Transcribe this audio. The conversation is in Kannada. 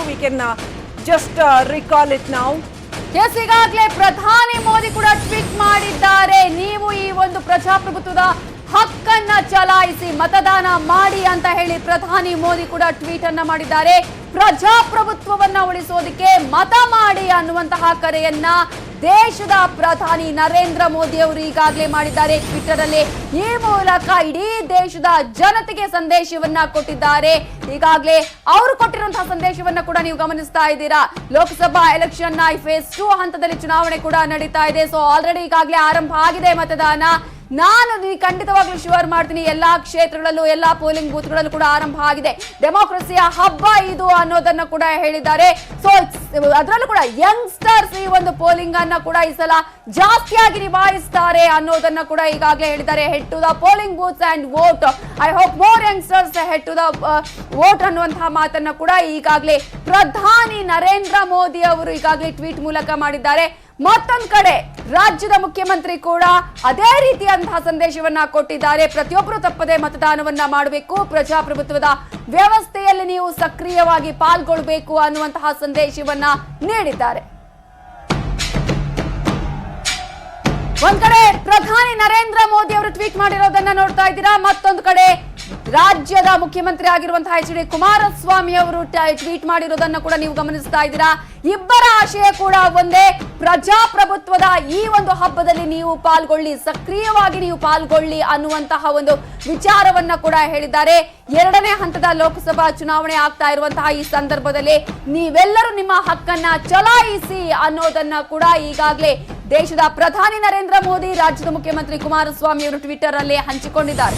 we can just recall it now. Yes, ಈಗಾಗಲೇ ಪ್ರಧಾನಿ ಮೋದಿ ಕೂಡ ಟ್ವೀಟ್ ಮಾಡಿದ್ದಾರೆ. ನೀವು ಈ ಒಂದು ಪ್ರಜಾಪ್ರಭುತ್ವದ ಹಕ್ಕನ್ನ ಚಲಾಯಿಸಿ ಮತದಾನ ಮಾಡಿ ಅಂತ ಹೇಳಿ ಪ್ರಧಾನಿ ಮೋದಿ ಕೂಡ ಟ್ವೀಟ್ ಅನ್ನ ಮಾಡಿದ್ದಾರೆ. ಪ್ರಜಾಪ್ರಭುತ್ವವನ್ನ ಉಳಿಸೋದಕ್ಕೆ ಮತ ಮಾಡಿ ಅನ್ನುವಂತಹ ಕರೆಯನ್ನ ದೇಶದ ಪ್ರಧಾನಿ ನರೇಂದ್ರ ಮೋದಿ ಅವರು ಈಗಾಗಲೇ ಮಾಡಿದ್ದಾರೆ ಟ್ವಿಟರ್ ಅಲ್ಲಿ. ಈ ಮೂಲಕ ಇಡೀ ದೇಶದ ಜನತೆಗೆ ಸಂದೇಶವನ್ನ ಕೊಟ್ಟಿದ್ದಾರೆ. ಈಗಾಗಲೇ ಅವರು ಕೊಟ್ಟಿರುವಂತಹ ಸಂದೇಶವನ್ನ ಕೂಡ ನೀವು ಗಮನಿಸ್ತಾ ಇದ್ದೀರಾ. ಲೋಕಸಭಾ ಎಲೆಕ್ಷನ್ ನ ಫೇಸ್ 2 ಹಂತದಲ್ಲಿ ಚುನಾವಣೆ ಕೂಡ ನಡೀತಾ ಇದೆ. ಸೊ ಆಲ್ರೆಡಿ ಈಗಾಗಲೇ ಆರಂಭ ಆಗಿದೆ ಮತದಾನ. ನಾನು ಖಂಡಿತವಾಗ್ಲೂ ಶೂರ್ ಮಾಡ್ತೀನಿ, ಎಲ್ಲಾ ಕ್ಷೇತ್ರಗಳಲ್ಲೂ ಎಲ್ಲಾ ಪೋಲಿಂಗ್ ಬೂತ್ಗಳಲ್ಲೂ ಕೂಡ ಆರಂಭ ಆಗಿದೆ. ಡೆಮೋಕ್ರಸಿಯ ಹಬ್ಬ ಇದು ಅನ್ನೋದನ್ನ ಕೂಡ ಹೇಳಿದ್ದಾರೆ. ಸೊ ಅದರಲ್ಲೂ ಕೂಡ ಯಂಗ್ಸ್ಟರ್ಸ್ ಈ ಒಂದು ಪೋಲಿಂಗ್ ಅನ್ನ ಕೂಡ ಈ ಸಲ ಜಾಸ್ತಿಯಾಗಿ ನಿಭಾಯಿಸ್ತಾರೆ ಅನ್ನೋದನ್ನ ಕೂಡ ಈಗಾಗಲೇ ಹೇಳಿದ್ದಾರೆ. Head to the polling booths and vote. I hope more youngsters head to the vote ಅನ್ನುವಂತಹ ಮಾತನ್ನ ಕೂಡ ಈಗಾಗಲೇ ಪ್ರಧಾನಿ ನರೇಂದ್ರ ಮೋದಿ ಅವರು ಈಗಾಗಲೇ ಟ್ವೀಟ್ ಮೂಲಕ ಮಾಡಿದ್ದಾರೆ. ಮತ್ತೊಂದು ಕಡೆ ರಾಜ್ಯದ ಮುಖ್ಯಮಂತ್ರಿ ಕೂಡ ಅದೇ ರೀತಿಯಂತಹ ಸಂದೇಶವನ್ನ ಕೊಟ್ಟಿದ್ದಾರೆ. ಪ್ರತಿಯೊಬ್ಬರು ತಪ್ಪದೆ ಮತದಾನವನ್ನ ಮಾಡಬೇಕು, ಪ್ರಜಾಪ್ರಭುತ್ವದ ವ್ಯವಸ್ಥೆಯಲ್ಲಿ ನೀವು ಸಕ್ರಿಯವಾಗಿ ಪಾಲ್ಗೊಳ್ಳಬೇಕು ಅನ್ನುವಂತಹ ಸಂದೇಶವನ್ನ ನೀಡಿದ್ದಾರೆ. ಒಂದ್ ಕಡೆ ಪ್ರಧಾನಿ ನರೇಂದ್ರ ಮೋದಿ ಅವರು ಟ್ವೀಟ್ ಮಾಡಿರೋದನ್ನ ನೋಡ್ತಾ ಇದ್ದೀರಾ. ಮತ್ತೊಂದು ಕಡೆ ರಾಜ್ಯದ ಮುಖ್ಯಮಂತ್ರಿ ಆಗಿರುವಂತಹ ಎಚ್.ಡಿ. ಕುಮಾರಸ್ವಾಮಿ ಅವರು ಟ್ವೀಟ್ ಮಾಡಿರೋದನ್ನ ಕೂಡ ನೀವು ಗಮನಿಸ್ತಾ ಇದ್ದೀರಾ. ಇಬ್ಬರ ಆಶಯ ಕೂಡ ಒಂದೇ, ಪ್ರಜಾಪ್ರಭುತ್ವದ ಈ ಒಂದು ಹಬ್ಬದಲ್ಲಿ ನೀವು ಪಾಲ್ಗೊಳ್ಳಿ, ಸಕ್ರಿಯವಾಗಿ ನೀವು ಪಾಲ್ಗೊಳ್ಳಿ ಅನ್ನುವಂತಹ ಒಂದು ವಿಚಾರವನ್ನ ಕೂಡ ಹೇಳಿದ್ದಾರೆ. 2ನೇ ಹಂತದ ಲೋಕಸಭಾ ಚುನಾವಣೆ ಆಗ್ತಾ ಇರುವಂತಹ ಈ ಸಂದರ್ಭದಲ್ಲಿ ನೀವೆಲ್ಲರೂ ನಿಮ್ಮ ಹಕ್ಕನ್ನ ಚಲಾಯಿಸಿ ಅನ್ನೋದನ್ನ ಕೂಡ ಈಗಾಗಲೇ ದೇಶದ ಪ್ರಧಾನಿ ನರೇಂದ್ರ ಮೋದಿ, ರಾಜ್ಯದ ಮುಖ್ಯಮಂತ್ರಿ ಕುಮಾರಸ್ವಾಮಿ ಅವರು ಟ್ವಿಟರ್ ಅಲ್ಲಿ ಹಂಚಿಕೊಂಡಿದ್ದಾರೆ.